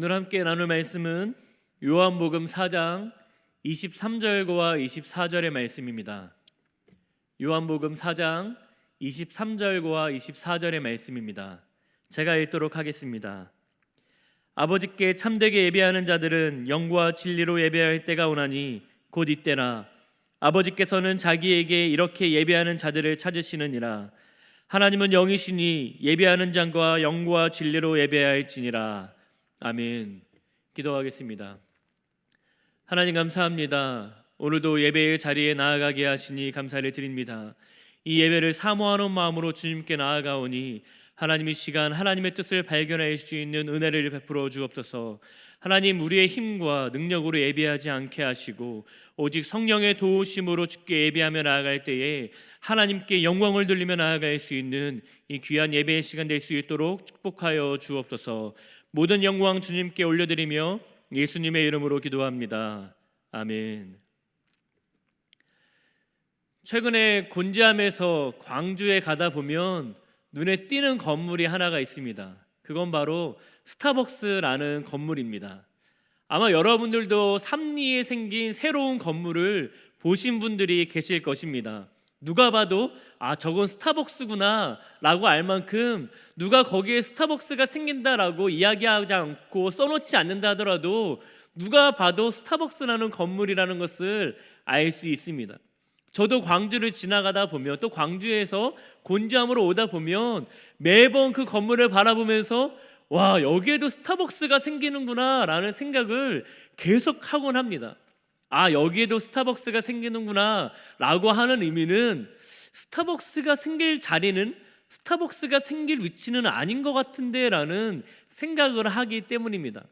오늘 함께 나눌 말씀은 요한복음 4장 23절과 24절의 말씀입니다. 요한복음 4장 23절과 24절의 말씀입니다. 제가 읽도록 하겠습니다. 아버지께 참되게 예배하는 자들은 영과 진리로 예배할 때가 오나니 곧 이때나 아버지께서는 자기에게 이렇게 예배하는 자들을 찾으시느니라. 하나님은 영이시니 예배하는 자가 영과 진리로 예배할지니라. 아멘. 기도하겠습니다. 하나님 감사합니다. 오늘도 예배의 자리에 나아가게 하시니 감사를 드립니다. 이 예배를 사모하는 마음으로 주님께 나아가오니 하나님 이 시간 하나님의 뜻을 발견할 수 있는 은혜를 베풀어 주옵소서. 하나님 우리의 힘과 능력으로 예배하지 않게 하시고 오직 성령의 도우심으로 주께 예배하며 나아갈 때에 하나님께 영광을 돌리며 나아갈 수 있는 이 귀한 예배의 시간 될 수 있도록 축복하여 주옵소서. 모든 영광 주님께 올려드리며 예수님의 이름으로 기도합니다. 아멘. 최근에 곤지암에서 광주에 가다 보면 눈에 띄는 건물이 하나가 있습니다. 그건 바로 스타벅스라는 건물입니다. 아마 여러분들도 삼리에 생긴 새로운 건물을 보신 분들이 계실 것입니다. 누가 봐도 저건 스타벅스구나 라고 알 만큼 누가 거기에 스타벅스가 생긴다라고 이야기하지 않고 써놓지 않는다 하더라도 누가 봐도 스타벅스라는 건물이라는 것을 알 수 있습니다. 저도 광주를 지나가다 보면 또 광주에서 곤지암으로 오다 보면 매번 그 건물을 바라보면서 와, 여기에도 스타벅스가 생기는구나 라는 생각을 계속 하곤 합니다. 여기에도 스타벅스가 생기는구나 라고 하는 의미는 스타벅스가 생길 자리는, 스타벅스가 생길 위치는 아닌 것 같은데 라는 생각을 하기 때문입니다.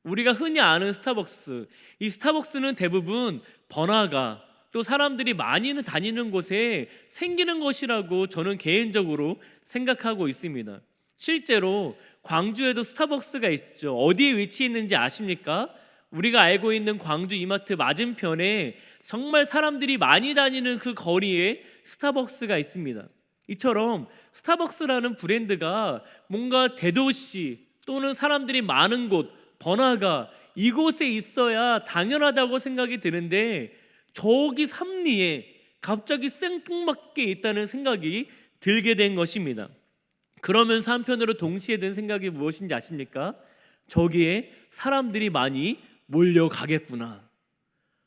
우리가 흔히 아는 스타벅스, 이 스타벅스는 대부분 번화가 또 사람들이 많이 다니는 곳에 생기는 것이라고 저는 개인적으로 생각하고 있습니다. 실제로 광주에도 스타벅스가 있죠. 어디에 위치해 있는지 아십니까? 우리가 알고 있는 광주 이마트 맞은편에 정말 사람들이 많이 다니는 그 거리에 스타벅스가 있습니다. 이처럼 스타벅스라는 브랜드가 뭔가 대도시 또는 사람들이 많은 곳, 번화가 이곳에 있어야 당연하다고 생각이 드는데 저기 삼리에 갑자기 생뚱맞게 있다는 생각이 들게 된 것입니다. 그러면서 한편으로 동시에 든 생각이 무엇인지 아십니까? 저기에 사람들이 많이 몰려가겠구나.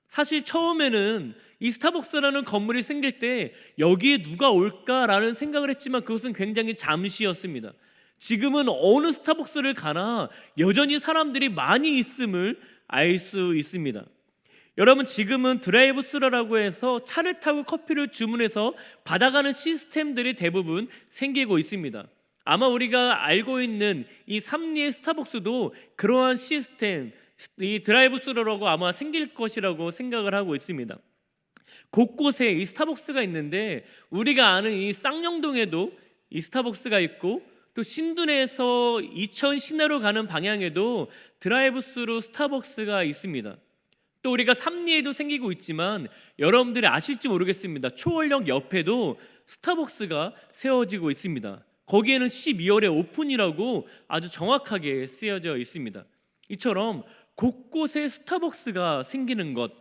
사실 처음에는 이 스타벅스라는 건물이 생길 때 여기에 누가 올까라는 생각을 했지만 그것은 굉장히 잠시였습니다. 지금은 어느 스타벅스를 가나 여전히 사람들이 많이 있음을 알 수 있습니다. 여러분, 지금은 드라이브스루라고 해서 차를 타고 커피를 주문해서 받아가는 시스템들이 대부분 생기고 있습니다. 아마 우리가 알고 있는 이 삼리의 스타벅스도 그러한 시스템, 이 드라이브스루라고 아마 생길 것이라고 생각을 하고 있습니다. 곳곳에 이 스타벅스가 있는데 우리가 아는 이 쌍용동에도 이 스타벅스가 있고 또 신둔에서 이천 시내로 가는 방향에도 드라이브스루 스타벅스가 있습니다. 또 우리가 삼리에도 생기고 있지만 여러분들이 아실지 모르겠습니다. 초월역 옆에도 스타벅스가 세워지고 있습니다. 거기에는 12월에 오픈이라고 아주 정확하게 쓰여져 있습니다. 이처럼 곳곳에 스타벅스가 생기는 것,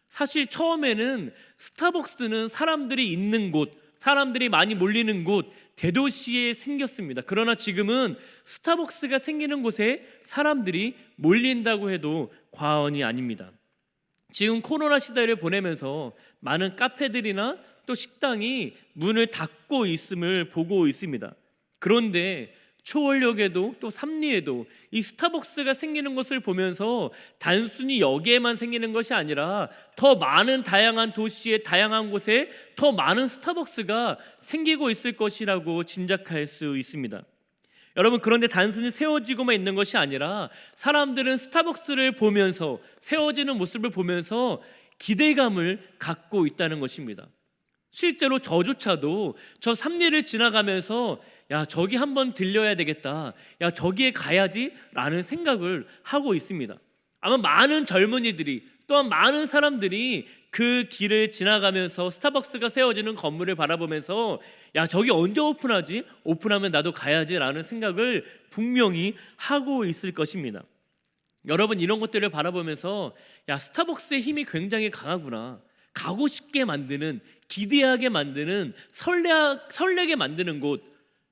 사실 처음에는 스타벅스는 사람들이 있는 곳, 사람들이 많이 몰리는 곳, 대도시에 생겼습니다. 그러나 지금은 스타벅스가 생기는 곳에 사람들이 몰린다고 해도 과언이 아닙니다. 지금 코로나 시대를 보내면서 많은 카페들이나 또 식당이 문을 닫고 있음을 보고 있습니다. 그런데 초월역에도 또 삼리에도 이 스타벅스가 생기는 것을 보면서 단순히 여기에만 생기는 것이 아니라 더 많은 다양한 도시의 다양한 곳에 더 많은 스타벅스가 생기고 있을 것이라고 짐작할 수 있습니다. 여러분, 그런데 단순히 세워지고만 있는 것이 아니라 사람들은 스타벅스를 보면서, 세워지는 모습을 보면서 기대감을 갖고 있다는 것입니다. 실제로 저조차도 저 삼리를 지나가면서 야, 저기 한번 들려야 되겠다, 야, 저기에 가야지 라는 생각을 하고 있습니다. 아마 많은 젊은이들이 또한 많은 사람들이 그 길을 지나가면서 스타벅스가 세워지는 건물을 바라보면서 야, 저기 언제 오픈하지? 오픈하면 나도 가야지 라는 생각을 분명히 하고 있을 것입니다. 여러분 이런 것들을 바라보면서 야, 스타벅스의 힘이 굉장히 강하구나. 가고 싶게 만드는, 기대하게 만드는, 설레게 만드는 곳.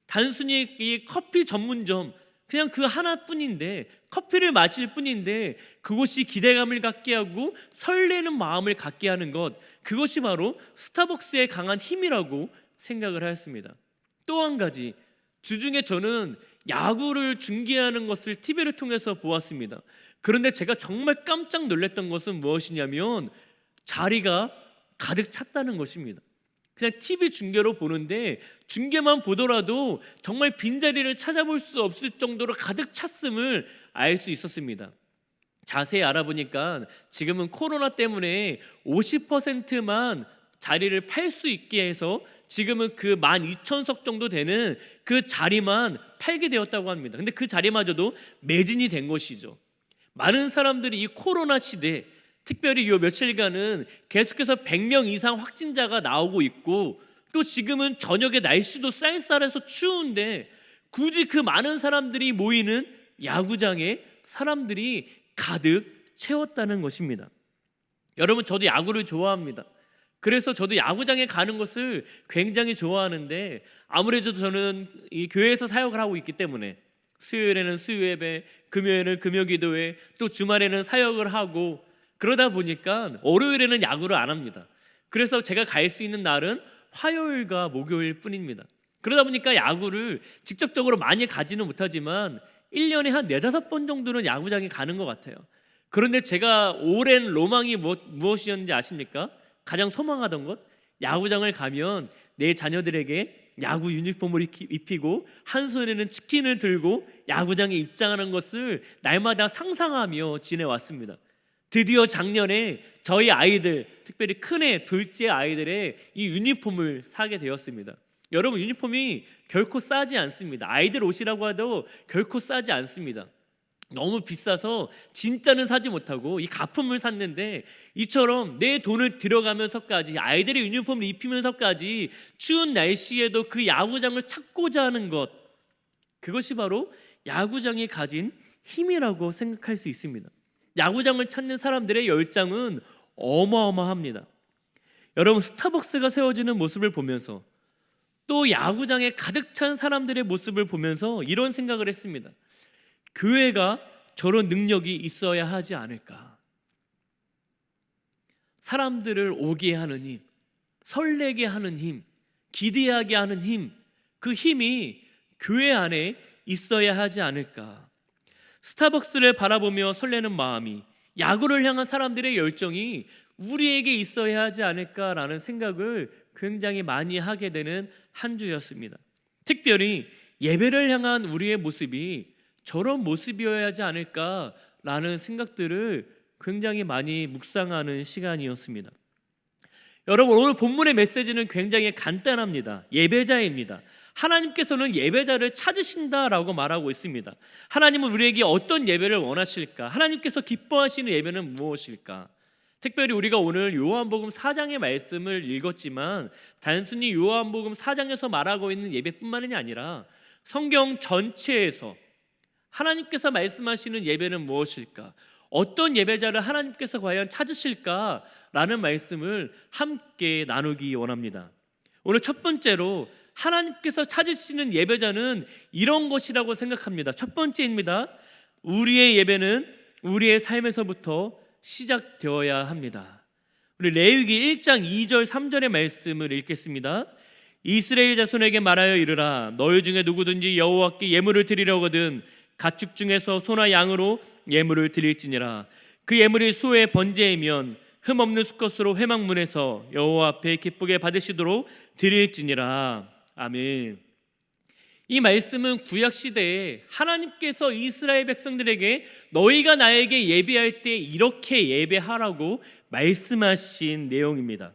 단순히 이 커피 전문점 그냥 그 하나뿐인데, 커피를 마실 뿐인데 그곳이 기대감을 갖게 하고 설레는 마음을 갖게 하는 것, 그것이 바로 스타벅스의 강한 힘이라고 생각을 하였습니다. 또 한 가지, 주중에 저는 야구를 중계하는 것을 TV를 통해서 보았습니다. 그런데 제가 정말 깜짝 놀랐던 것은 무엇이냐면 자리가 가득 찼다는 것입니다. 그냥 TV 중계로 보는데 중계만 보더라도 정말 빈자리를 찾아볼 수 없을 정도로 가득 찼음을 알 수 있었습니다. 자세히 알아보니까 지금은 코로나 때문에 50%만 자리를 팔 수 있게 해서 지금은 그 12,000석 정도 되는 그 자리만 팔게 되었다고 합니다. 근데 그 자리마저도 매진이 된 것이죠. 많은 사람들이 이 코로나 시대, 특별히 이 며칠간은 계속해서 100명 이상 확진자가 나오고 있고, 또 지금은 저녁에 날씨도 쌀쌀해서 추운데 굳이 그 많은 사람들이 모이는 야구장에 사람들이 가득 채웠다는 것입니다. 여러분, 저도 야구를 좋아합니다. 그래서 저도 야구장에 가는 것을 굉장히 좋아하는데, 아무래도 저는 이 교회에서 사역을 하고 있기 때문에 수요일에는 수요예배, 금요일에는 금요기도회, 또 주말에는 사역을 하고, 그러다 보니까 월요일에는 야구를 안 합니다. 그래서 제가 갈 수 있는 날은 화요일과 목요일 뿐입니다. 그러다 보니까 야구를 직접적으로 많이 가지는 못하지만 1년에 한 4-5번 정도는 야구장에 가는 것 같아요. 그런데 제가 오랜 로망이 무엇이었는지 아십니까? 가장 소망하던 것, 야구장을 가면 내 자녀들에게 야구 유니폼을 입히고 한 손에는 치킨을 들고 야구장에 입장하는 것을 날마다 상상하며 지내왔습니다. 드디어 작년에 저희 아이들, 특별히 큰애, 둘째 아이들의 이 유니폼을 사게 되었습니다. 여러분, 유니폼이 결코 싸지 않습니다. 아이들 옷이라고 해도 결코 싸지 않습니다. 너무 비싸서 진짜는 사지 못하고 이 가품을 샀는데, 이처럼 내 돈을 들여가면서까지 아이들의 유니폼을 입히면서까지 추운 날씨에도 그 야구장을 찾고자 하는 것, 그것이 바로 야구장이 가진 힘이라고 생각할 수 있습니다. 야구장을 찾는 사람들의 열정은 어마어마합니다. 여러분, 스타벅스가 세워지는 모습을 보면서, 또 야구장에 가득 찬 사람들의 모습을 보면서 이런 생각을 했습니다. 교회가 저런 능력이 있어야 하지 않을까. 사람들을 오게 하는 힘, 설레게 하는 힘, 기대하게 하는 힘, 그 힘이 교회 안에 있어야 하지 않을까. 스타벅스를 바라보며 설레는 마음이, 야구를 향한 사람들의 열정이 우리에게 있어야 하지 않을까라는 생각을 굉장히 많이 하게 되는 한 주였습니다. 특별히 예배를 향한 우리의 모습이 저런 모습이어야 하지 않을까라는 생각들을 굉장히 많이 묵상하는 시간이었습니다. 여러분, 오늘 본문의 메시지는 굉장히 간단합니다. 예배자입니다. 하나님께서는 예배자를 찾으신다라고 말하고 있습니다. 하나님은 우리에게 어떤 예배를 원하실까? 하나님께서 기뻐하시는 예배는 무엇일까? 특별히 우리가 오늘 요한복음 4장의 말씀을 읽었지만, 단순히 요한복음 4장에서 말하고 있는 예배뿐만이 아니라 성경 전체에서 하나님께서 말씀하시는 예배는 무엇일까? 어떤 예배자를 하나님께서 과연 찾으실까라는 말씀을 함께 나누기 원합니다. 오늘 첫 번째로 하나님께서 찾으시는 예배자는 이런 것이라고 생각합니다. 첫 번째입니다. 우리의 예배는 우리의 삶에서부터 시작되어야 합니다. 우리 레위기 1장 2절 3절의 말씀을 읽겠습니다. 이스라엘 자손에게 말하여 이르라. 너희 중에 누구든지 여호와께 예물을 드리려거든 가축 중에서 소나 양으로 예물을 드릴지니라. 그 예물이 수의 번제이면 흠없는 수컷으로 회막문에서 여호와 앞에 기쁘게 받으시도록 드릴지니라. 아멘. 이 말씀은 구약 시대에 하나님께서 이스라엘 백성들에게 너희가 나에게 예배할 때 이렇게 예배하라고 말씀하신 내용입니다.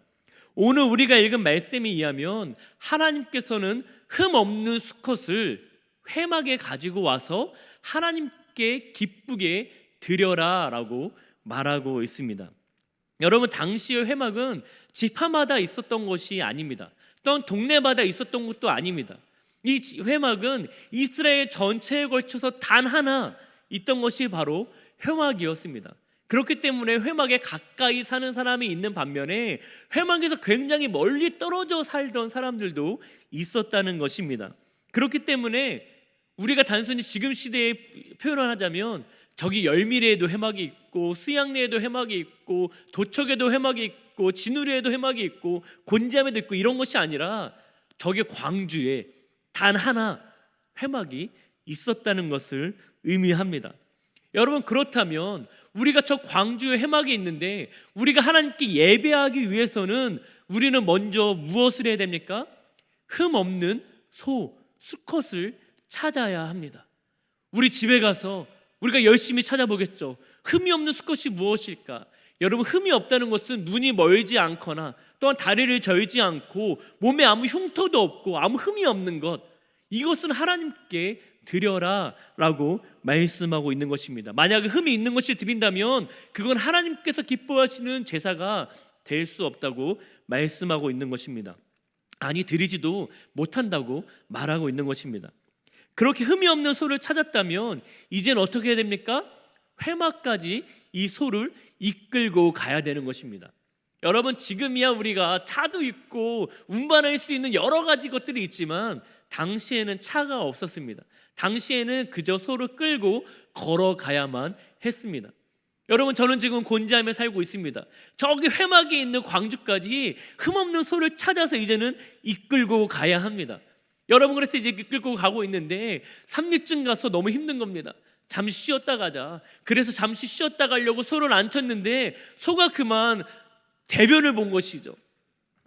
오늘 우리가 읽은 말씀에 의하면 하나님께서는 흠없는 수컷을 회막에 가지고 와서 하나님께 기쁘게 드려라라고 말하고 있습니다. 여러분, 당시의 회막은 지파마다 있었던 것이 아닙니다. 또는 동네마다 있었던 것도 아닙니다. 이 회막은 이스라엘 전체에 걸쳐서 단 하나 있던 것이 바로 회막이었습니다. 그렇기 때문에 회막에 가까이 사는 사람이 있는 반면에 회막에서 굉장히 멀리 떨어져 살던 사람들도 있었다는 것입니다. 그렇기 때문에 우리가 단순히 지금 시대에 표현을 하자면 저기 열미래에도 회막이 있고 수양리에도 회막이 있고 도척에도 회막이 있고 진우리에도 회막이 있고 곤지암에도 있고 이런 것이 아니라 저기 광주에 단 하나 회막이 있었다는 것을 의미합니다. 여러분, 그렇다면 우리가 저 광주에 회막이 있는데 우리가 하나님께 예배하기 위해서는 우리는 먼저 무엇을 해야 됩니까? 흠 없는 소, 수컷을 찾아야 합니다. 우리 집에 가서 우리가 열심히 찾아보겠죠. 흠이 없는 수컷이 무엇일까? 여러분, 흠이 없다는 것은 눈이 멀지 않거나 또한 다리를 절지 않고 몸에 아무 흉터도 없고 아무 흠이 없는 것, 이것은 하나님께 드려라 라고 말씀하고 있는 것입니다. 만약에 흠이 있는 것을 드린다면 그건 하나님께서 기뻐하시는 제사가 될 수 없다고 말씀하고 있는 것입니다. 아니, 드리지도 못한다고 말하고 있는 것입니다. 그렇게 흠이 없는 소를 찾았다면 이제는 어떻게 해야 됩니까? 회막까지 이 소를 이끌고 가야 되는 것입니다. 여러분, 지금이야 우리가 차도 있고 운반할 수 있는 여러 가지 것들이 있지만 당시에는 차가 없었습니다. 당시에는 그저 소를 끌고 걸어가야만 했습니다. 여러분, 저는 지금 곤지암에 살고 있습니다. 저기 회막에 있는 광주까지 흠없는 소를 찾아서 이제는 이끌고 가야 합니다. 여러분, 그래서 이제 이끌고 가고 있는데 3리쯤 가서 너무 힘든 겁니다. 잠시 쉬었다 가자. 그래서 잠시 쉬었다 가려고 소를 앉혔는데 소가 그만 대변을 본 것이죠.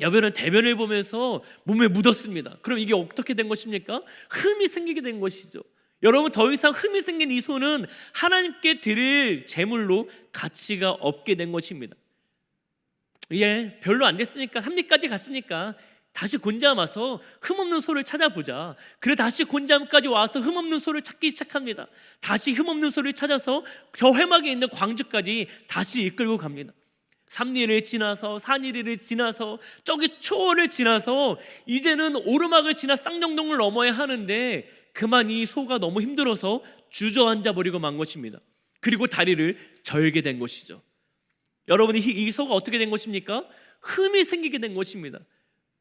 여변은 대변을 보면서 몸에 묻었습니다. 그럼 이게 어떻게 된 것입니까? 흠이 생기게 된 것이죠. 여러분, 더 이상 흠이 생긴 이 소는 하나님께 드릴 제물로 가치가 없게 된 것입니다. 별로 안 됐으니까 3리까지 갔으니까 다시 곤지암 와서 흠없는 소를 찾아보자. 그래 다시 곤지암까지 와서 흠없는 소를 찾기 시작합니다. 다시 흠없는 소를 찾아서 저 회막에 있는 광주까지 다시 이끌고 갑니다. 3리를 지나서 4리를 지나서 저기 초원을 지나서 이제는 오르막을 지나 쌍정동을 넘어야 하는데 그만 이 소가 너무 힘들어서 주저앉아 버리고 만 것입니다. 그리고 다리를 절게 된 것이죠. 여러분이 이 소가 어떻게 된 것입니까? 흠이 생기게 된 것입니다.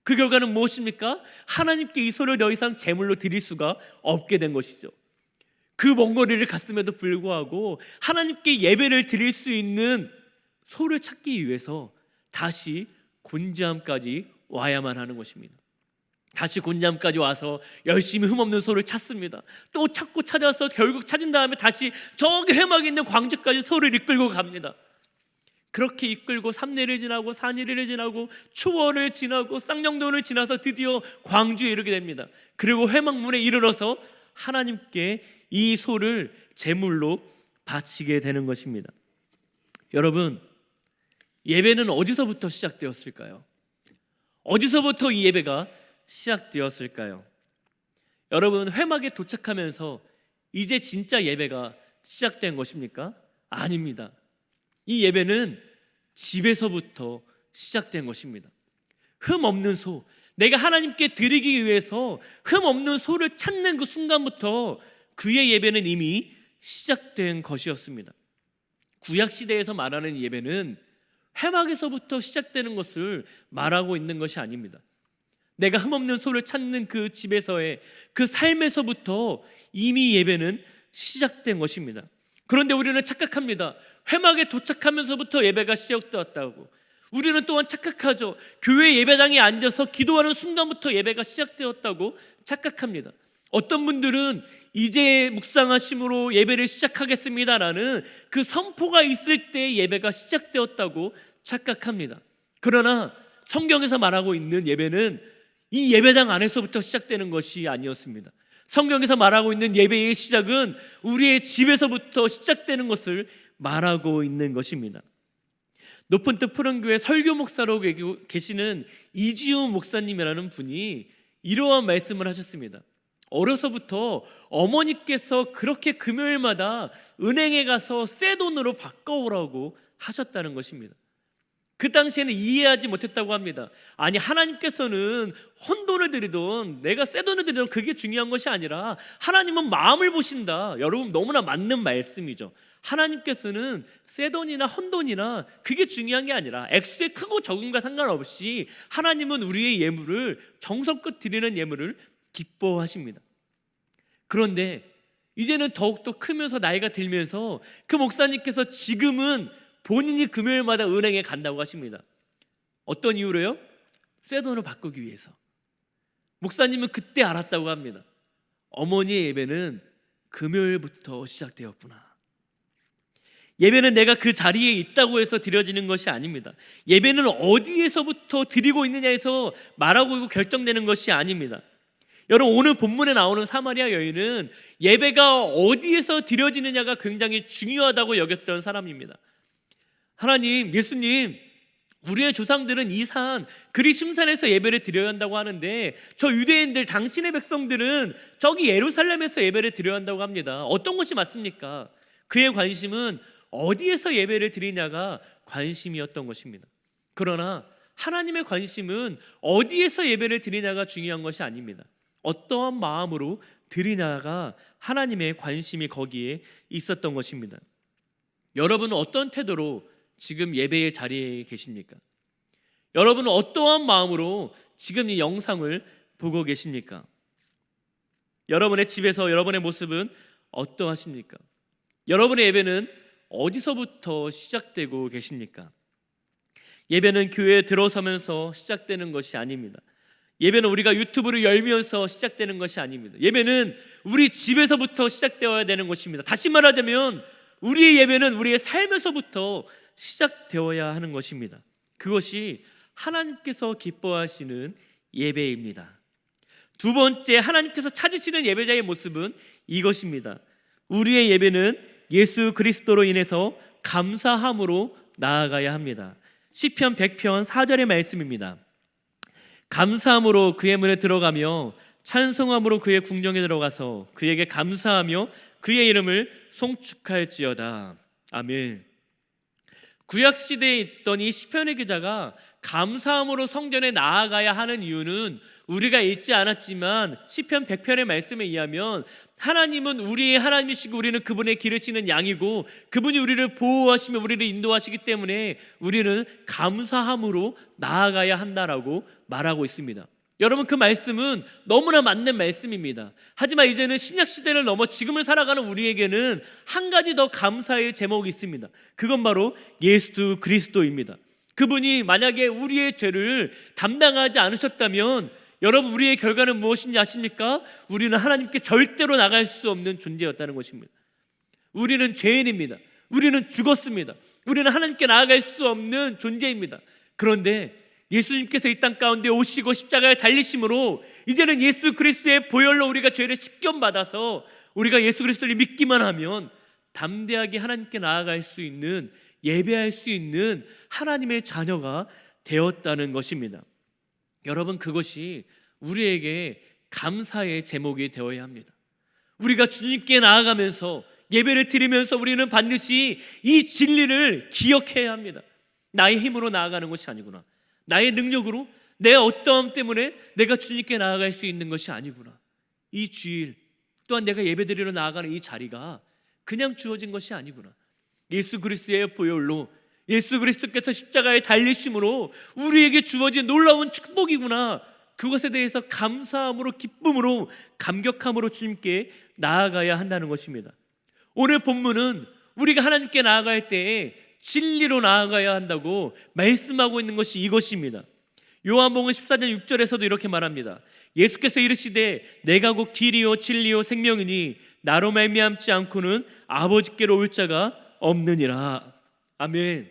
그 결과는 무엇입니까? 하나님께 이 소를 더 이상 제물로 드릴 수가 없게 된 것이죠. 그 먼 거리를 갔음에도 불구하고 하나님께 예배를 드릴 수 있는 소를 찾기 위해서 다시 곤지암까지 와야만 하는 것입니다. 다시 곤지암까지 와서 열심히 흠없는 소를 찾습니다. 또 찾고 찾아서 결국 찾은 다음에 다시 저기 회막에 있는 광주까지 소를 이끌고 갑니다. 그렇게 이끌고 3리를 지나고 4리를 지나고 추월을 지나고 쌍정동을 지나서 드디어 광주에 이르게 됩니다. 그리고 회막문에 이르러서 하나님께 이 소를 제물로 바치게 되는 것입니다. 여러분, 예배는 어디서부터 시작되었을까요? 어디서부터 이 예배가 시작되었을까요? 여러분, 회막에 도착하면서 이제 진짜 예배가 시작된 것입니까? 아닙니다. 이 예배는 집에서부터 시작된 것입니다. 흠 없는 소, 내가 하나님께 드리기 위해서 흠 없는 소를 찾는 그 순간부터 그의 예배는 이미 시작된 것이었습니다. 구약시대에서 말하는 예배는 회막에서부터 시작되는 것을 말하고 있는 것이 아닙니다. 내가 흠없는 소를 찾는 그 집에서의 그 삶에서부터 이미 예배는 시작된 것입니다. 그런데 우리는 착각합니다. 회막에 도착하면서부터 예배가 시작되었다고. 우리는 또한 착각하죠. 교회 예배당에 앉아서 기도하는 순간부터 예배가 시작되었다고 착각합니다. 어떤 분들은 이제 묵상하심으로 예배를 시작하겠습니다라는 그 선포가 있을 때 예배가 시작되었다고 착각합니다. 그러나 성경에서 말하고 있는 예배는 이 예배당 안에서부터 시작되는 것이 아니었습니다. 성경에서 말하고 있는 예배의 시작은 우리의 집에서부터 시작되는 것을 말하고 있는 것입니다. 높은 뜻 푸른교회 설교 목사로 계시는 이지훈 목사님이라는 분이 이러한 말씀을 하셨습니다. 어려서부터 어머니께서 그렇게 금요일마다 은행에 가서 새 돈으로 바꿔오라고 하셨다는 것입니다. 그 당시에는 이해하지 못했다고 합니다. 아니, 하나님께서는 헌돈을 드리든 내가 새 돈을 드리든 그게 중요한 것이 아니라 하나님은 마음을 보신다. 여러분, 너무나 맞는 말씀이죠. 하나님께서는 새 돈이나 헌 돈이나 그게 중요한 게 아니라 액수의 크고 적음과 상관없이 하나님은 우리의 예물을, 정성껏 드리는 예물을 기뻐하십니다. 그런데 이제는 더욱더 크면서 나이가 들면서 그 목사님께서 지금은 본인이 금요일마다 은행에 간다고 하십니다. 어떤 이유로요? 새 돈을 바꾸기 위해서. 목사님은 그때 알았다고 합니다. 어머니의 예배는 금요일부터 시작되었구나. 예배는 내가 그 자리에 있다고 해서 드려지는 것이 아닙니다. 예배는 어디에서부터 드리고 있느냐에서 말하고 있고 결정되는 것이 아닙니다. 여러분, 오늘 본문에 나오는 사마리아 여인은 예배가 어디에서 드려지느냐가 굉장히 중요하다고 여겼던 사람입니다. 하나님, 예수님, 우리의 조상들은 이 산 그리심산에서 예배를 드려야 한다고 하는데 저 유대인들, 당신의 백성들은 저기 예루살렘에서 예배를 드려야 한다고 합니다. 어떤 것이 맞습니까? 그의 관심은 어디에서 예배를 드리냐가 관심이었던 것입니다. 그러나 하나님의 관심은 어디에서 예배를 드리냐가 중요한 것이 아닙니다. 어떠한 마음으로 드리냐가 하나님의 관심이 거기에 있었던 것입니다. 여러분은 어떤 태도로 지금 예배의 자리에 계십니까? 여러분은 어떠한 마음으로 지금 이 영상을 보고 계십니까? 여러분의 집에서 여러분의 모습은 어떠하십니까? 여러분의 예배는 어디서부터 시작되고 계십니까? 예배는 교회에 들어서면서 시작되는 것이 아닙니다. 예배는 우리가 유튜브를 열면서 시작되는 것이 아닙니다. 예배는 우리 집에서부터 시작되어야 되는 것입니다. 다시 말하자면 우리의 예배는 우리의 삶에서부터 시작되어야 하는 것입니다. 그것이 하나님께서 기뻐하시는 예배입니다. 두 번째, 하나님께서 찾으시는 예배자의 모습은 이것입니다. 우리의 예배는 예수 그리스도로 인해서 감사함으로 나아가야 합니다. 시편 100편 4절의 말씀입니다. 감사함으로 그의 문에 들어가며 찬송함으로 그의 궁정에 들어가서 그에게 감사하며 그의 이름을 송축할지어다. 아멘. 구약시대에 있던 이 시편의 기자가 감사함으로 성전에 나아가야 하는 이유는 우리가 읽지 않았지만 시편 100편의 말씀에 의하면 하나님은 우리의 하나님이시고 우리는 그분의 기르시는 양이고 그분이 우리를 보호하시며 우리를 인도하시기 때문에 우리는 감사함으로 나아가야 한다라고 말하고 있습니다. 여러분, 그 말씀은 너무나 맞는 말씀입니다. 하지만 이제는 신약시대를 넘어 지금을 살아가는 우리에게는 한 가지 더 감사의 제목이 있습니다. 그건 바로 예수 그리스도입니다. 그분이 만약에 우리의 죄를 담당하지 않으셨다면 여러분, 우리의 결과는 무엇인지 아십니까? 우리는 하나님께 절대로 나갈 수 없는 존재였다는 것입니다. 우리는 죄인입니다. 우리는 죽었습니다. 우리는 하나님께 나아갈 수 없는 존재입니다. 그런데 예수님께서 이 땅 가운데 오시고 십자가에 달리심으로 이제는 예수 그리스도의 보혈로 우리가 죄를 씻김받아서 우리가 예수 그리스도를 믿기만 하면 담대하게 하나님께 나아갈 수 있는, 예배할 수 있는 하나님의 자녀가 되었다는 것입니다. 여러분, 그것이 우리에게 감사의 제목이 되어야 합니다. 우리가 주님께 나아가면서 예배를 드리면서 우리는 반드시 이 진리를 기억해야 합니다. 나의 힘으로 나아가는 것이 아니구나. 나의 능력으로, 내 어떠함 때문에 내가 주님께 나아갈 수 있는 것이 아니구나. 이 주일 또한 내가 예배드리러 나아가는 이 자리가 그냥 주어진 것이 아니구나. 예수 그리스도의 보혈로, 예수 그리스도께서 십자가에 달리심으로 우리에게 주어진 놀라운 축복이구나. 그것에 대해서 감사함으로, 기쁨으로, 감격함으로 주님께 나아가야 한다는 것입니다. 오늘 본문은 우리가 하나님께 나아갈 때에 진리로 나아가야 한다고 말씀하고 있는 것이 이것입니다. 요한복음 14장 6절에서도 이렇게 말합니다. 예수께서 이르시되 내가 곧 길이요 진리요 생명이니 나로 말미암지 않고는 아버지께로 올 자가 없느니라. 아멘.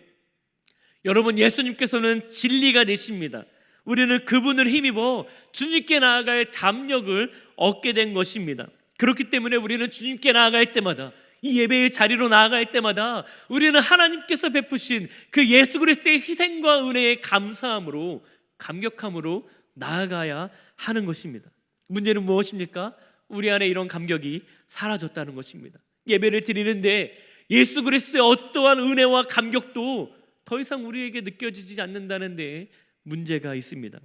여러분, 예수님께서는 진리가 되십니다. 우리는 그분을 힘입어 주님께 나아갈 담력을 얻게 된 것입니다. 그렇기 때문에 우리는 주님께 나아갈 때마다, 이 예배의 자리로 나아갈 때마다 우리는 하나님께서 베푸신 그 예수 그리스도의 희생과 은혜에 감사함으로, 감격함으로 나아가야 하는 것입니다. 문제는 무엇입니까? 우리 안에 이런 감격이 사라졌다는 것입니다. 예배를 드리는데 예수 그리스도의 어떠한 은혜와 감격도 더 이상 우리에게 느껴지지 않는다는 데 문제가 있습니다.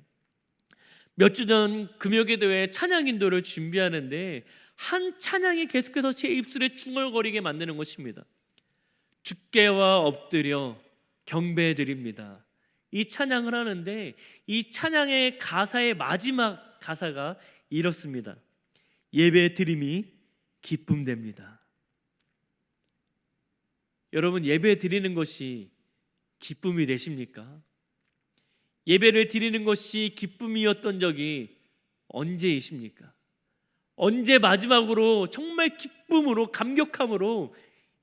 몇 주 전 금요기도회 찬양 인도를 준비하는데 한 찬양이 계속해서 제 입술에 중얼거리게 만드는 것입니다. 주께와 엎드려 경배해 드립니다. 이 찬양을 하는데 이 찬양의 가사의 마지막 가사가 이렇습니다. 예배 드림이 기쁨됩니다. 여러분, 예배 드리는 것이 기쁨이 되십니까? 예배를 드리는 것이 기쁨이었던 적이 언제이십니까? 언제 마지막으로 정말 기쁨으로 감격함으로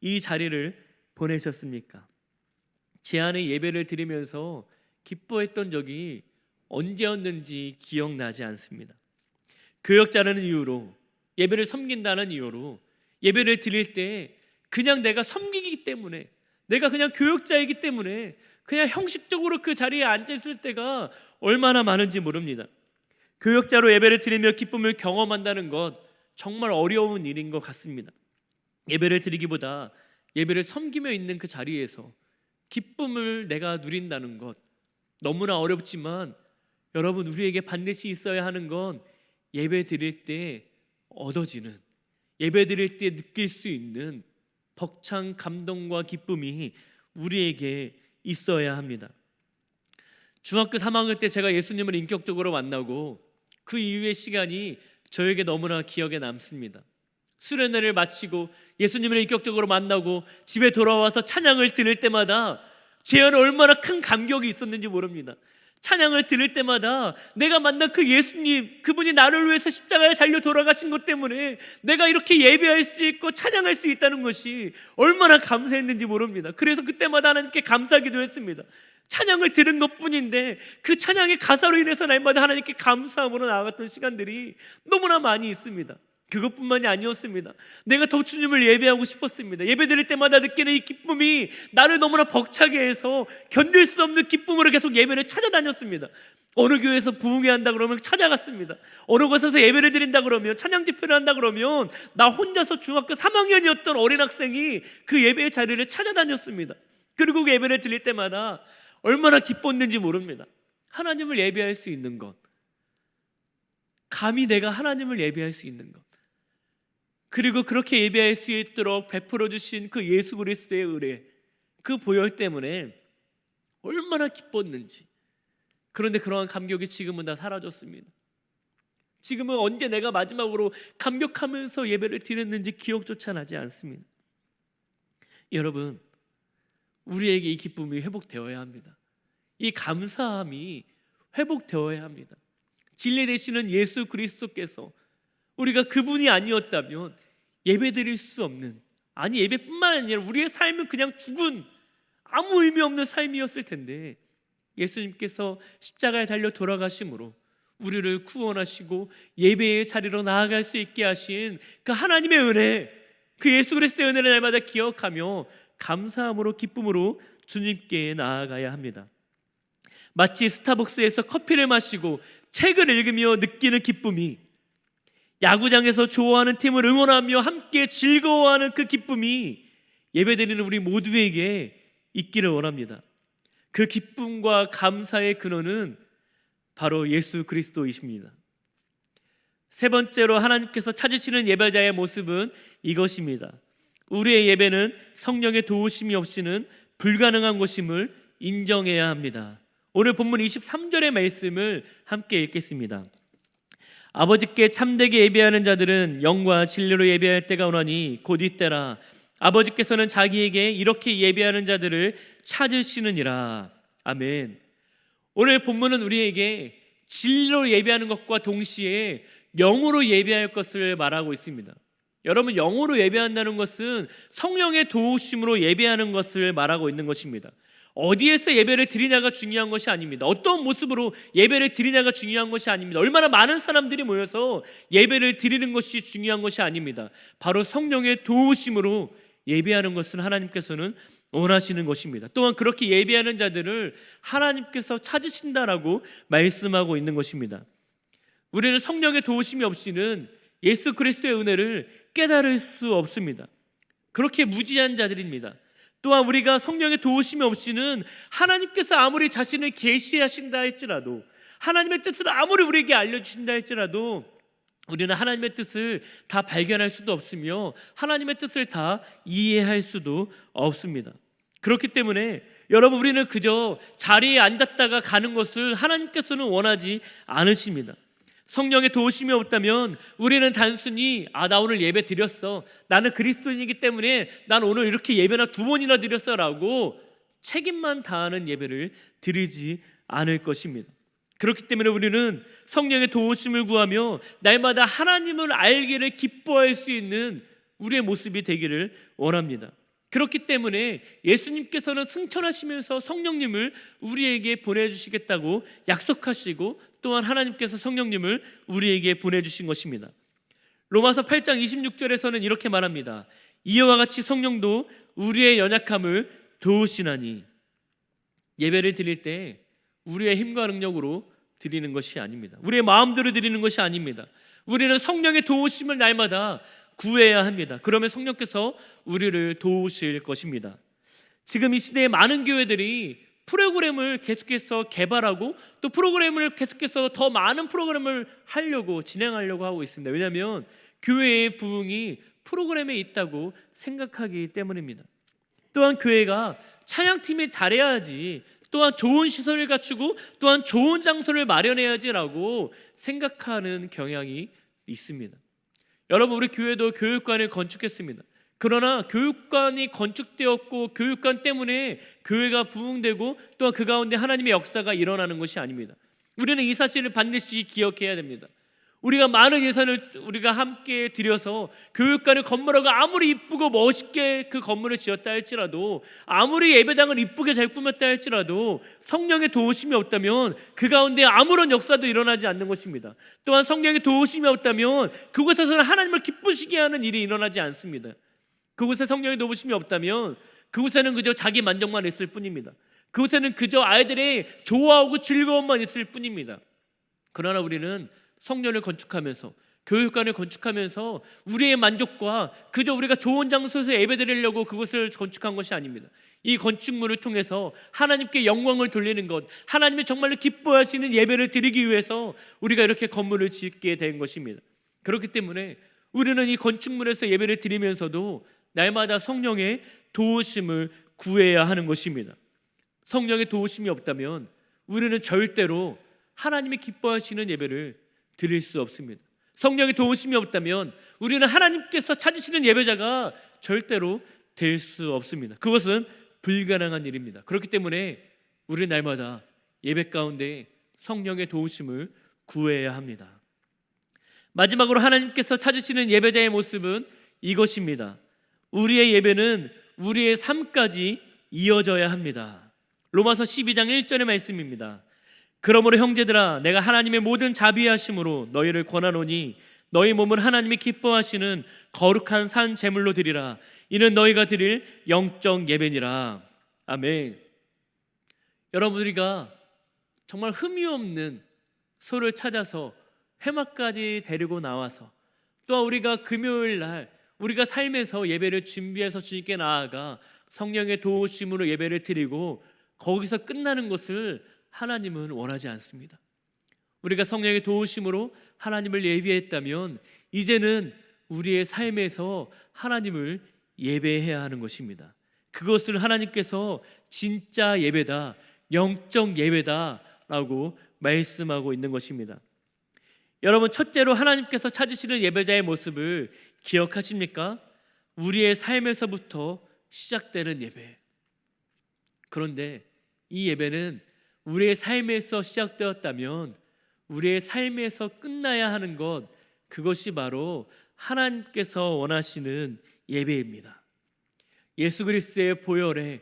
이 자리를 보내셨습니까? 제 안에 예배를 드리면서 기뻐했던 적이 언제였는지 기억나지 않습니다. 교역자라는 이유로, 예배를 섬긴다는 이유로 예배를 드릴 때 그냥 내가 섬기기 때문에, 내가 그냥 교역자이기 때문에 그냥 형식적으로 그 자리에 앉아있을 때가 얼마나 많은지 모릅니다. 교역자로 예배를 드리며 기쁨을 경험한다는 것, 정말 어려운 일인 것 같습니다. 예배를 드리기보다 예배를 섬기며 있는 그 자리에서 기쁨을 내가 누린다는 것, 너무나 어렵지만 여러분, 우리에게 반드시 있어야 하는 건 예배 드릴 때 얻어지는, 예배 드릴 때 느낄 수 있는 벅찬 감동과 기쁨이 우리에게 있어야 합니다. 중학교 3학년 때 제가 예수님을 인격적으로 만나고 그 이후의 시간이 저에게 너무나 기억에 남습니다. 수련회를 마치고 예수님을 인격적으로 만나고 집에 돌아와서 찬양을 들을 때마다 제 안에 얼마나 큰 감격이 있었는지 모릅니다. 찬양을 들을 때마다 내가 만난 그 예수님, 그분이 나를 위해서 십자가에 달려 돌아가신 것 때문에 내가 이렇게 예배할 수 있고 찬양할 수 있다는 것이 얼마나 감사했는지 모릅니다. 그래서 그때마다 하나님께 감사하기도 했습니다. 찬양을 들은 것뿐인데 그 찬양의 가사로 인해서 날마다 하나님께 감사함으로 나아갔던 시간들이 너무나 많이 있습니다. 그것뿐만이 아니었습니다. 내가 더 주님을 예배하고 싶었습니다. 예배 드릴 때마다 느끼는 이 기쁨이 나를 너무나 벅차게 해서 견딜 수 없는 기쁨으로 계속 예배를 찾아다녔습니다. 어느 교회에서 부흥회 한다 그러면 찾아갔습니다. 어느 곳에서 예배를 드린다 그러면, 찬양 집회를 한다 그러면 나 혼자서 중학교 3학년이었던 어린 학생이 그 예배의 자리를 찾아다녔습니다. 그리고 그 예배를 드릴 때마다 얼마나 기뻤는지 모릅니다. 하나님을 예배할 수 있는 것, 감히 내가 하나님을 예배할 수 있는 것, 그리고 그렇게 예배할 수 있도록 베풀어 주신 그 예수 그리스도의 은혜, 그 보혈 때문에 얼마나 기뻤는지. 그런데 그러한 감격이 지금은 다 사라졌습니다. 지금은 언제 내가 마지막으로 감격하면서 예배를 드렸는지 기억조차 나지 않습니다. 여러분, 우리에게 이 기쁨이 회복되어야 합니다. 이 감사함이 회복되어야 합니다. 진리 되시는 예수 그리스도께서 우리가 그분이 아니었다면 예배드릴 수 없는, 아니 예배뿐만 아니라 우리의 삶은 그냥 죽은 아무 의미 없는 삶이었을 텐데 예수님께서 십자가에 달려 돌아가심으로 우리를 구원하시고 예배의 자리로 나아갈 수 있게 하신 그 하나님의 은혜, 그 예수 그리스도의 은혜를 날마다 기억하며 감사함으로 기쁨으로 주님께 나아가야 합니다. 마치 스타벅스에서 커피를 마시고 책을 읽으며 느끼는 기쁨이, 야구장에서 좋아하는 팀을 응원하며 함께 즐거워하는 그 기쁨이 예배드리는 우리 모두에게 있기를 원합니다. 그 기쁨과 감사의 근원은 바로 예수 그리스도이십니다. 세 번째로 하나님께서 찾으시는 예배자의 모습은 이것입니다. 우리의 예배는 성령의 도우심이 없이는 불가능한 것임을 인정해야 합니다. 오늘 본문 23절의 말씀을 함께 읽겠습니다. 아버지께 참되게 예배하는 자들은 영과 진리로 예배할 때가 오나니 곧 이때라. 아버지께서는 자기에게 이렇게 예배하는 자들을 찾으시느니라. 아멘. 오늘 본문은 우리에게 진리로 예배하는 것과 동시에 영으로 예배할 것을 말하고 있습니다. 여러분, 영으로 예배한다는 것은 성령의 도우심으로 예배하는 것을 말하고 있는 것입니다. 어디에서 예배를 드리냐가 중요한 것이 아닙니다. 어떤 모습으로 예배를 드리냐가 중요한 것이 아닙니다. 얼마나 많은 사람들이 모여서 예배를 드리는 것이 중요한 것이 아닙니다. 바로 성령의 도우심으로 예배하는 것을 하나님께서는 원하시는 것입니다. 또한 그렇게 예배하는 자들을 하나님께서 찾으신다라고 말씀하고 있는 것입니다. 우리는 성령의 도우심이 없이는 예수 그리스도의 은혜를 깨달을 수 없습니다. 그렇게 무지한 자들입니다. 또한 우리가 성령의 도우심이 없이는 하나님께서 아무리 자신을 계시하신다 할지라도, 하나님의 뜻을 아무리 우리에게 알려주신다 할지라도 우리는 하나님의 뜻을 다 발견할 수도 없으며 하나님의 뜻을 다 이해할 수도 없습니다. 그렇기 때문에 여러분, 우리는 그저 자리에 앉았다가 가는 것을 하나님께서는 원하지 않으십니다. 성령의 도우심이 없다면 우리는 단순히 나 오늘 예배 드렸어, 나는 그리스도인이기 때문에 난 오늘 이렇게 예배나 2번이나 드렸어 라고 책임만 다하는 예배를 드리지 않을 것입니다. 그렇기 때문에 우리는 성령의 도우심을 구하며 날마다 하나님을 알기를 기뻐할 수 있는 우리의 모습이 되기를 원합니다. 그렇기 때문에 예수님께서는 승천하시면서 성령님을 우리에게 보내주시겠다고 약속하시고 또한 하나님께서 성령님을 우리에게 보내주신 것입니다. 로마서 8장 26절에서는 이렇게 말합니다. 이와 같이 성령도 우리의 연약함을 도우시나니. 예배를 드릴 때 우리의 힘과 능력으로 드리는 것이 아닙니다. 우리의 마음대로 드리는 것이 아닙니다. 우리는 성령의 도우심을 날마다 구해야 합니다. 그러면 성령께서 우리를 도우실 것입니다. 지금 이 시대에 많은 교회들이 프로그램을 계속해서 개발하고 또 프로그램을 계속해서 더 많은 프로그램을 하려고 진행하려고 하고 있습니다. 왜냐하면 교회의 부흥이 프로그램에 있다고 생각하기 때문입니다. 또한 교회가 찬양팀이 잘해야지, 또한 좋은 시설을 갖추고 또한 좋은 장소를 마련해야지라고 생각하는 경향이 있습니다. 여러분, 우리 교회도 교육관을 건축했습니다. 그러나 교육관이 건축되었고 교육관 때문에 교회가 부흥되고 또한 그 가운데 하나님의 역사가 일어나는 것이 아닙니다. 우리는 이 사실을 반드시 기억해야 됩니다. 우리가 많은 예산을 우리가 함께 들여서 교육관을 건물하고 아무리 이쁘고 멋있게 그 건물을 지었다 할지라도, 아무리 예배당을 이쁘게 잘 꾸몄다 할지라도 성령의 도우심이 없다면 그 가운데 아무런 역사도 일어나지 않는 것입니다. 또한 성령의 도우심이 없다면 그곳에서는 하나님을 기쁘시게 하는 일이 일어나지 않습니다. 그곳에 성령의 도우심이 없다면 그곳에는 그저 자기 만족만 있을 뿐입니다. 그곳에는 그저 아이들의 좋아하고 즐거움만 있을 뿐입니다. 그러나 우리는 성전을 건축하면서 교육관을 건축하면서 우리의 만족과 그저 우리가 좋은 장소에서 예배드리려고 그것을 건축한 것이 아닙니다. 이 건축물을 통해서 하나님께 영광을 돌리는 것, 하나님이 정말로 기뻐하시는 예배를 드리기 위해서 우리가 이렇게 건물을 짓게 된 것입니다. 그렇기 때문에 우리는 이 건축물에서 예배를 드리면서도 날마다 성령의 도우심을 구해야 하는 것입니다. 성령의 도우심이 없다면 우리는 절대로 하나님이 기뻐하시는 예배를 드릴 수 없습니다. 성령의 도우심이 없다면 우리는 하나님께서 찾으시는 예배자가 절대로 될 수 없습니다. 그것은 불가능한 일입니다. 그렇기 때문에 우리 날마다 예배 가운데 성령의 도우심을 구해야 합니다. 마지막으로 하나님께서 찾으시는 예배자의 모습은 이것입니다. 우리의 예배는 우리의 삶까지 이어져야 합니다. 로마서 12장 1절의 말씀입니다. 그러므로 형제들아, 내가 하나님의 모든 자비하심으로 너희를 권하노니 너희 몸을 하나님이 기뻐하시는 거룩한 산 제물로 드리라. 이는 너희가 드릴 영적 예배니라. 아멘. 여러분, 우리가 정말 흠이 없는 소를 찾아서 회막까지 데리고 나와서 또 우리가 금요일 날 우리가 삶에서 예배를 준비해서 주님께 나아가 성령의 도우심으로 예배를 드리고 거기서 끝나는 것을 하나님은 원하지 않습니다. 우리가 성령의 도우심으로 하나님을 예배했다면 이제는 우리의 삶에서 하나님을 예배해야 하는 것입니다. 그것을 하나님께서 진짜 예배다, 영적 예배다라고 말씀하고 있는 것입니다. 여러분, 첫째로 하나님께서 찾으시는 예배자의 모습을 기억하십니까? 우리의 삶에서부터 시작되는 예배. 그런데 이 예배는 우리의 삶에서 시작되었다면 우리의 삶에서 끝나야 하는 것, 그것이 바로 하나님께서 원하시는 예배입니다. 예수 그리스도의 보혈에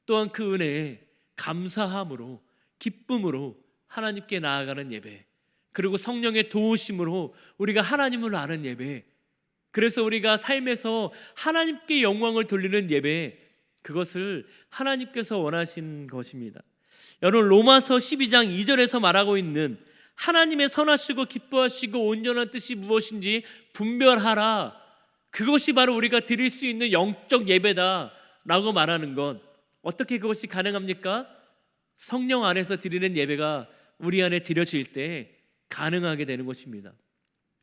또한 그 은혜에 감사함으로 기쁨으로 하나님께 나아가는 예배, 그리고 성령의 도우심으로 우리가 하나님을 아는 예배, 그래서 우리가 삶에서 하나님께 영광을 돌리는 예배, 그것을 하나님께서 원하신 것입니다. 여러분, 로마서 12장 2절에서 말하고 있는 하나님의 선하시고 기뻐하시고 온전한 뜻이 무엇인지 분별하라, 그것이 바로 우리가 드릴 수 있는 영적 예배다라고 말하는 것. 어떻게 그것이 가능합니까? 성령 안에서 드리는 예배가 우리 안에 드려질 때 가능하게 되는 것입니다.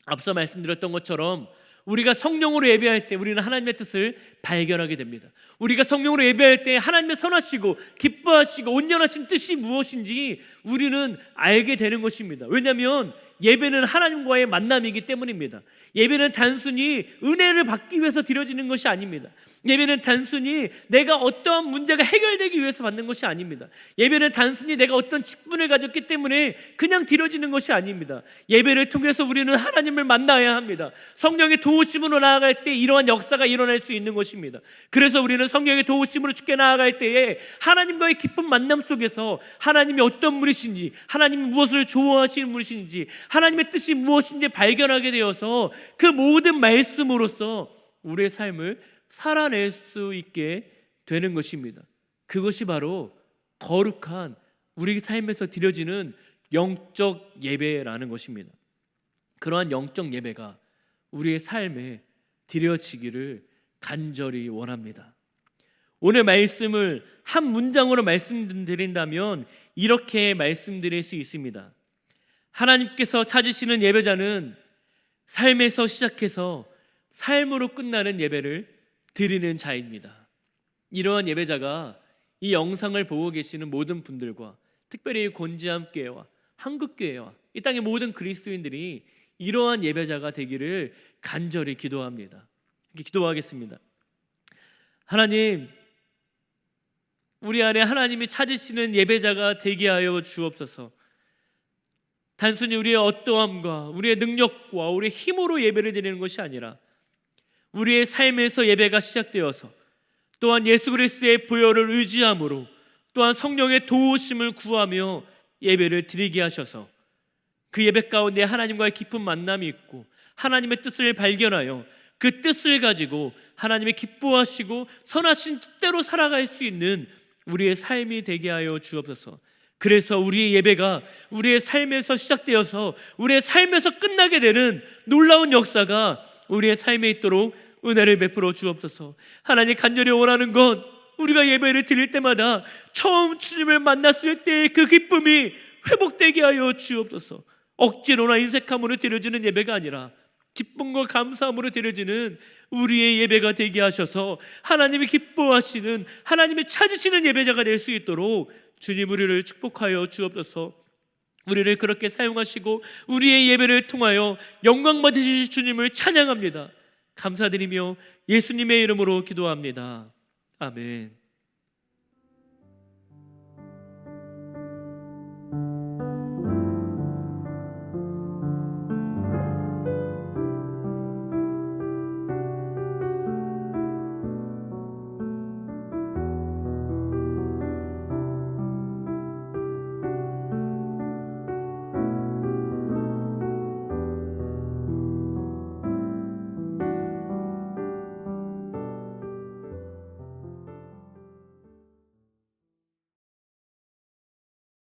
앞서 말씀드렸던 것처럼 우리가 성령으로 예배할 때 우리는 하나님의 뜻을 발견하게 됩니다. 우리가 성령으로 예배할 때 하나님의 선하시고 기뻐하시고 온전하신 뜻이 무엇인지 우리는 알게 되는 것입니다. 왜냐하면 예배는 하나님과의 만남이기 때문입니다. 예배는 단순히 은혜를 받기 위해서 드려지는 것이 아닙니다. 예배는 단순히 내가 어떠한 문제가 해결되기 위해서 받는 것이 아닙니다. 예배는 단순히 내가 어떤 직분을 가졌기 때문에 그냥 드려지는 것이 아닙니다. 예배를 통해서 우리는 하나님을 만나야 합니다. 성령의 도우심으로 나아갈 때 이러한 역사가 일어날 수 있는 것입니다. 그래서 우리는 성령의 도우심으로 주께 나아갈 때에 하나님과의 깊은 만남 속에서 하나님이 어떤 분이신지, 하나님이 무엇을 좋아하시는 분이신지, 하나님의 뜻이 무엇인지 발견하게 되어서 그 모든 말씀으로써 우리의 삶을 살아낼 수 있게 되는 것입니다. 그것이 바로 거룩한 우리 삶에서 드려지는 영적 예배라는 것입니다. 그러한 영적 예배가 우리의 삶에 드려지기를 간절히 원합니다. 오늘 말씀을 한 문장으로 말씀드린다면 이렇게 말씀드릴 수 있습니다. 하나님께서 찾으시는 예배자는 삶에서 시작해서 삶으로 끝나는 예배를 드리는 자입니다. 이러한 예배자가 이 영상을 보고 계시는 모든 분들과 특별히 곤지암교회와 한국교회와 이 땅의 모든 그리스도인들이 이러한 예배자가 되기를 간절히 기도합니다. 기도하겠습니다. 하나님, 우리 안에 하나님이 찾으시는 예배자가 되게 하여 주옵소서. 단순히 우리의 어떠함과 우리의 능력과 우리의 힘으로 예배를 드리는 것이 아니라 우리의 삶에서 예배가 시작되어서 또한 예수 그리스도의 보혈을 의지함으로 또한 성령의 도우심을 구하며 예배를 드리게 하셔서 그 예배 가운데 하나님과의 깊은 만남이 있고 하나님의 뜻을 발견하여 그 뜻을 가지고 하나님의 기뻐하시고 선하신 뜻대로 살아갈 수 있는 우리의 삶이 되게 하여 주옵소서. 그래서 우리의 예배가 우리의 삶에서 시작되어서 우리의 삶에서 끝나게 되는 놀라운 역사가 우리의 삶에 있도록 은혜를 베풀어 주옵소서. 하나님, 간절히 원하는 건 우리가 예배를 드릴 때마다 처음 주님을 만났을 때의 그 기쁨이 회복되게 하여 주옵소서. 억지로나 인색함으로 드려지는 예배가 아니라 기쁨과 감사함으로 드려지는 우리의 예배가 되게 하셔서 하나님이 기뻐하시는, 하나님이 찾으시는 예배자가 될 수 있도록 주님 우리를 축복하여 주옵소서. 우리를 그렇게 사용하시고 우리의 예배를 통하여 영광 받으실 주님을 찬양합니다. 감사드리며 예수님의 이름으로 기도합니다. 아멘.